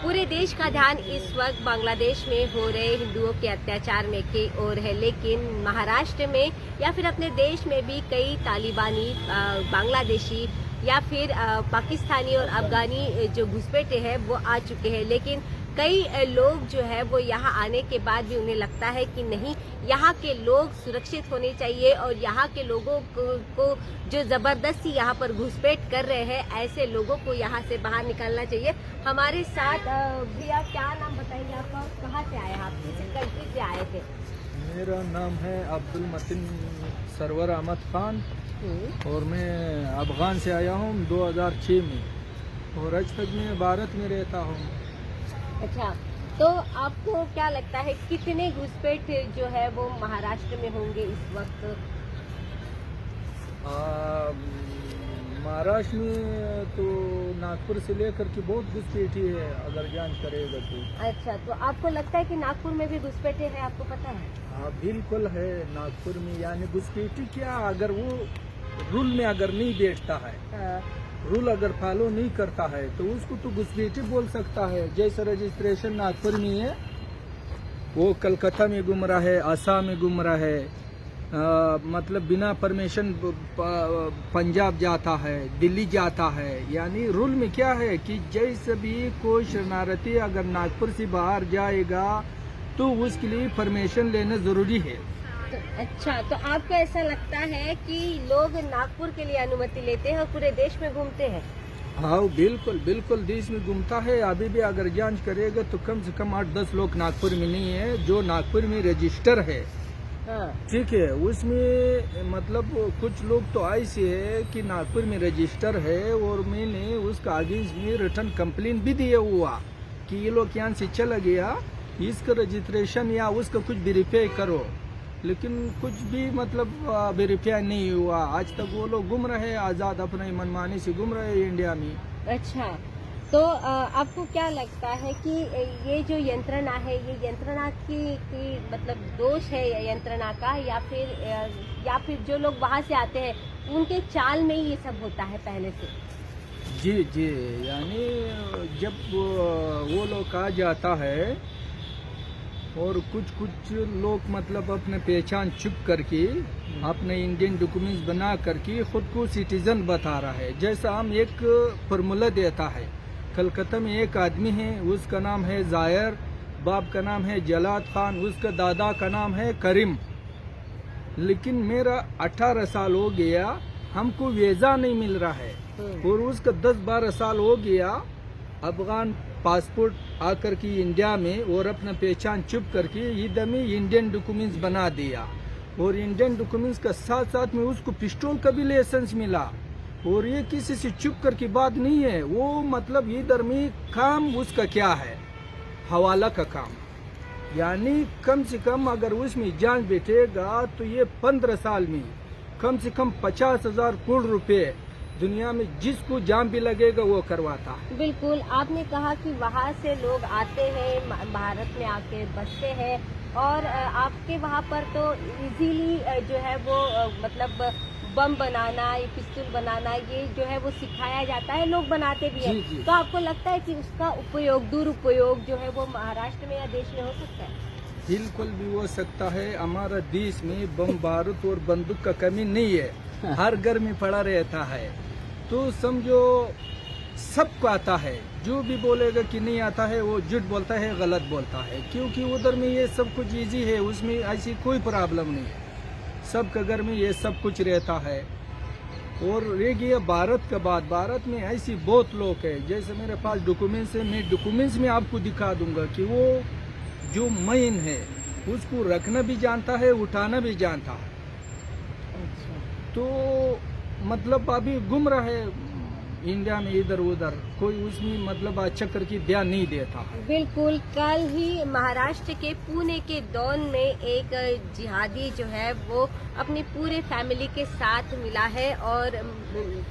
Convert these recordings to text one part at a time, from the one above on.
पूरे देश का ध्यान इस वक्त बांग्लादेश में हो रहे हिंदुओं के अत्याचार में की ओर है, लेकिन महाराष्ट्र में या फिर अपने देश में भी कई तालिबानी बांग्लादेशी या फिर पाकिस्तानी और अफगानी जो घुसपैठे हैं वो आ चुके हैं। लेकिन कई लोग जो है वो यहाँ आने के बाद भी उन्हें लगता है कि नहीं, यहाँ के लोग सुरक्षित होने चाहिए और यहाँ के लोगों को जो जबरदस्ती यहाँ पर घुसपैठ कर रहे हैं, ऐसे लोगों को यहाँ से बाहर निकालना चाहिए। हमारे साथ भैया, क्या नाम बताइए आपका, कहाँ से आए आप, किस कंट्री से आए थे? मेरा नाम है अब्दुल मतीन सरवर अहमद खान और मैं अफगान से आया हूँ 2006 में और आज तक मैं भारत में रहता हूँ। अच्छा, तो आपको क्या लगता है कितने घुसपैठ जो है वो महाराष्ट्र में होंगे इस वक्त? महाराष्ट्र में तो नागपुर से लेकर के बहुत घुसपैठी है, अगर जांच करेगा तो। अच्छा, तो आपको लगता है कि नागपुर में भी घुसपैठे हैं, आपको पता है? हाँ बिल्कुल है, नागपुर में यानी घुसपैठी क्या, अगर वो रूल में अगर नहीं बैठता है, हाँ। रूल अगर फॉलो नहीं करता है तो उसको तो घुसपैठी बोल सकता है। जैसे रजिस्ट्रेशन नागपुर में है, वो कलकत्ता में घूम रहा है, असम में घूम रहा है, मतलब बिना परमिशन पंजाब जाता है, दिल्ली जाता है। यानी रूल में क्या है कि जैसे भी कोई शरणार्थी अगर नागपुर से बाहर जाएगा तो उसके लिए परमिशन लेना जरूरी है। अच्छा, तो आपको ऐसा लगता है कि लोग नागपुर के लिए अनुमति लेते हैं और पूरे देश में घूमते हैं? हाँ बिल्कुल बिल्कुल, देश में घूमता है। अभी भी अगर जांच करेगा तो कम से कम 8-10 लोग नागपुर में नहीं है जो नागपुर में रजिस्टर है। हाँ। ठीक है, उसमें मतलब कुछ लोग तो ऐसे है कि नागपुर में रजिस्टर है और मैंने उसका अगेंस्ट में रिटर्न कंप्लेन भी दिया हुआ कि ये लोग यहाँ से चला गया, इसका रजिस्ट्रेशन या उसका कुछ वेरीफाई करो, लेकिन कुछ भी मतलब वेरीफाई नहीं हुआ। आज तक वो लोग घूम रहे हैं, आज़ाद अपने मनमानी से घूम रहे हैं इंडिया में। अच्छा, तो आपको क्या लगता है कि ये जो यंत्रणा है, ये यंत्रणा की मतलब दोष है यंत्रणा का, या फिर जो लोग वहाँ से आते हैं उनके चाल में ही ये सब होता है पहले से? जी जी, यानी जब वो लोग आ जाता है और कुछ लोग मतलब अपने पहचान छुप करके अपने इंडियन डॉक्यूमेंट्स बना करके खुद को सिटीजन बता रहा है। जैसा हम एक फॉर्मूला देता है, कलकत्ता में एक आदमी है, उसका नाम है जायर, बाप का नाम है जलाद खान, उसका दादा का नाम है करीम। लेकिन मेरा 18 साल हो गया, हमको वीज़ा नहीं मिल रहा है और उसका 10-12 साल हो गया अफगान पासपोर्ट आकर के इंडिया में और अपना पहचान चुप करके इधर में इंडियन डॉक्यूमेंट्स बना दिया। और इंडियन डॉक्यूमेंट्स का साथ साथ में उसको पिस्टल का भी लाइसेंस मिला और ये किसी से चुप करके बात नहीं है। वो मतलब इधर में काम उसका क्या है, हवाला का काम। यानी कम से कम अगर उसमें जांच बैठेगा तो ये 15 साल में कम से कम 50,000 करोड़ रुपए दुनिया में जिसको जाम भी लगेगा वो करवाता है। बिल्कुल, आपने कहा कि वहाँ से लोग आते हैं, भारत में आके बसते हैं और आपके वहाँ पर तो इजीली जो है वो मतलब बम बनाना, ये पिस्तौल बनाना, ये जो है वो सिखाया जाता है, लोग बनाते भी हैं। तो आपको लगता है कि उसका उपयोग, दुरुपयोग जो है वो महाराष्ट्र में या देश में हो सकता है? बिल्कुल भी हो सकता है। हमारा देश में बम बारूद और बंदूक का कमी नहीं है, हर घर में पड़ा रहता है। तो समझो सबको आता है, जो भी बोलेगा कि नहीं आता है वो झूठ बोलता है, गलत बोलता है, क्योंकि उधर में ये सब कुछ इजी है, उसमें ऐसी कोई प्रॉब्लम नहीं है, सबके घर में ये सब कुछ रहता है। और रह गया भारत का बात, भारत में ऐसी बहुत लोग हैं, जैसे मेरे पास डॉक्यूमेंट्स है, मैं डॉक्यूमेंट्स में आपको दिखा दूंगा कि वो जो मेन है उसको रखना भी जानता है, उठाना भी जानता है। तो मतलब अभी घूम रहा है इंडिया में इधर उधर, कोई उसमें मतलब अच्छा करके ध्यान नहीं देता। बिल्कुल, कल ही महाराष्ट्र के पुणे के दौन में एक जिहादी जो है वो अपनी पूरे फैमिली के साथ मिला है और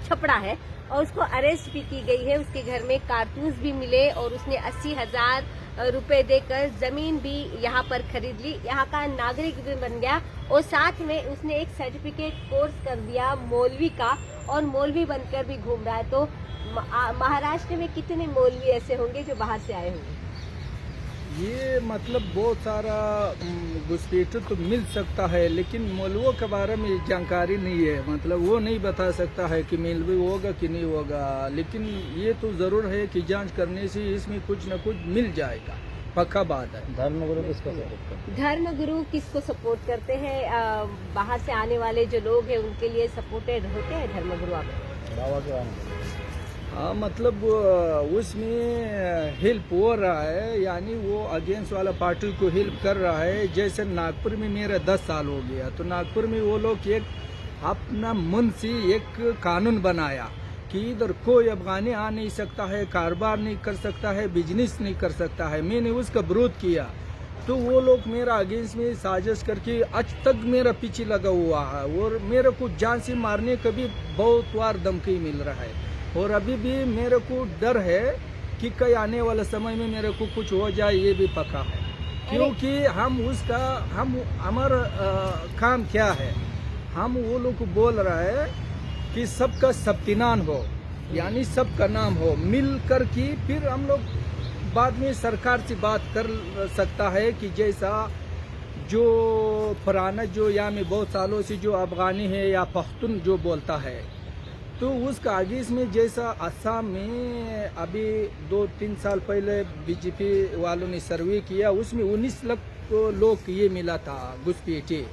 छपड़ा है और उसको अरेस्ट भी की गई है। उसके घर में कारतूस भी मिले और उसने 80,000 रुपए देकर जमीन भी यहाँ पर खरीद ली, यहाँ का नागरिक भी बन गया और साथ में उसने एक सर्टिफिकेट कोर्स कर दिया मौलवी का और मौलवी बनकर भी घूम रहा है। तो महाराष्ट्र में कितने मौलवी ऐसे होंगे जो बाहर से आए होंगे? ये मतलब बहुत सारा घुसपैठ तो मिल सकता है, लेकिन मौलवियों के बारे में जानकारी नहीं है। मतलब वो नहीं बता सकता है कि मौलवी होगा कि नहीं होगा, लेकिन ये तो ज़रूर है कि जांच करने से इसमें कुछ न कुछ मिल जाएगा, पक्का बात है। धर्मगुरु किसको सपोर्ट करते हैं? धर्मगुरु किसको सपोर्ट करते हैं? बाहर से आने वाले जो लोग हैं उनके लिए सपोर्टेड होते हैं धर्मगुरु आप? बाबा के आने हाँ, मतलब उसमें हेल्प हो रहा है, यानी वो अगेंस्ट वाला पार्टी को हेल्प कर रहा है। जैसे नागपुर में मेरा 10 साल हो गया, तो नागपुर में वो लोग एक अपना मन से एक कानून बनाया कि इधर कोई अफगानी आ नहीं सकता है, कारोबार नहीं कर सकता है, बिजनेस नहीं कर सकता है। मैंने उसका विरोध किया, तो वो लोग मेरा अगेंस्ट में साजिश करके आज तक मेरा पीछे लगा हुआ है और मेरे को जान से मारने का भी बहुत बार धमकी मिल रहा है। और अभी भी मेरे को डर है कि कई आने वाले समय में मेरे को कुछ हो जाए, ये भी पक्का है। क्योंकि हमारा काम क्या है, हम वो लोग को बोल रहा है कि सबका सबतिनान हो, यानी सबका नाम हो, मिल कर के फिर हम लोग बाद में सरकार से बात कर सकता है कि जैसा जो पुराना जो यहाँ में बहुत सालों से जो अफगानी है या पख्तून जो बोलता है, तो उसका आगे इसमें जैसा असम में अभी 2-3 साल पहले बीजेपी वालों ने सर्वे किया, उसमें 19 लाख लोग ये मिला था घुसपैठे।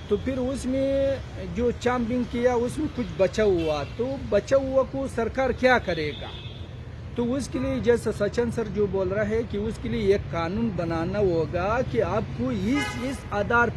तो फिर उसमें जो चाम्बिंग किया उसमें कुछ बचा हुआ, तो बचा हुआ को सरकार क्या करेगा? तो उसके लिए जैसा सचिन सर जो बोल रहा है कि उसके लिए एक कानून बनाना होगा कि आपको इस आधार